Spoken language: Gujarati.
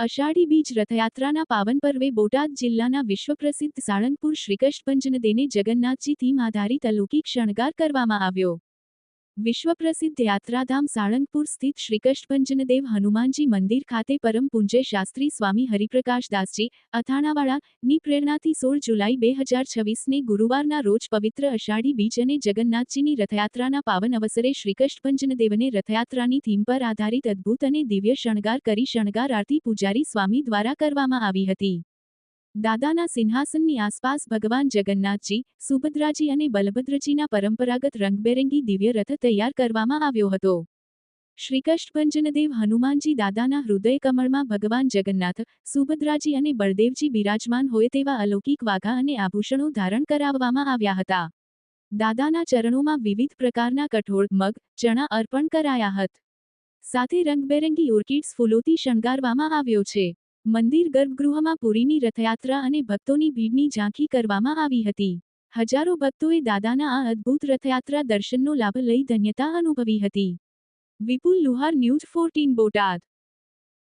અષાઢી બીજ રથયાત્રાના પાવન પર્વે બોટાદ જિલ્લાના વિશ્વપ્રસિદ્ધ સાળંગપુર શ્રીકૃષ્ણભંજનદેને જગન્નાથજી થીમ આધારિત અલૌકિક શણગાર કરવામાં આવ્યો। વિશ્વપ્રસિદ્ધ યાત્રાધામ સાળંગપુર સ્થિત શ્રીકૃષ્ણભંજનદેવ હનુમાનજી મંદિર ખાતે પરમ પૂજ્ય શાસ્ત્રી સ્વામી હરિપ્રકાશદાસજી અથાણાવાળાની પ્રેરણાથી 16 જુલાઈ 2026ને ગુરુવારના રોજ પવિત્ર અષાઢી બીજ અને જગન્નાથજીની રથયાત્રાના પાવન અવસરે શ્રીકૃષ્ણભંજનદેવને રથયાત્રાની થીમ પર આધારિત અદ્ભુત અને દિવ્ય શણગાર કરી શણગાર આરતી પૂજારી સ્વામી દ્વારા કરવામાં આવી હતી। દાદાના સિંહાસનની આસપાસ ભગવાન જગન્નાથજી, સુભદ્રાજી અને બલભદ્રજીના પરંપરાગત રંગબેરંગી દિવ્ય રથ તૈયાર કરવામાં આવ્યો હતો। શ્રીકૃષ્ણભંજનદેવ હનુમાનજી દાદાના હૃદય કમળમાં ભગવાન જગન્નાથ, સુભદ્રાજી અને બળદેવજી બિરાજમાન હોય તેવા અલૌકિક વાઘા અને આભૂષણો ધારણ કરાવવામાં આવ્યા હતા। દાદાના ચરણોમાં વિવિધ પ્રકારના કઠોળ, મગ, ચણા અર્પણ કરાયા હતા। સાથે રંગબેરંગી ઓર્કિડ્સ ફૂલોથી શણગારવામાં આવ્યો છે। મંદિર ગર્ભગૃહમાં પુરીની રથયાત્રા અને ભક્તોની ભીડની ઝાંખી કરવામાં આવી હતી। હજારો ભક્તોએ દાદાના આ અદ્ભુત રથયાત્રા દર્શનનો લાભ લઈ ધન્યતા અનુભવી હતી। વિપુલ લુહાર, ન્યૂઝ 14 બોટાદ।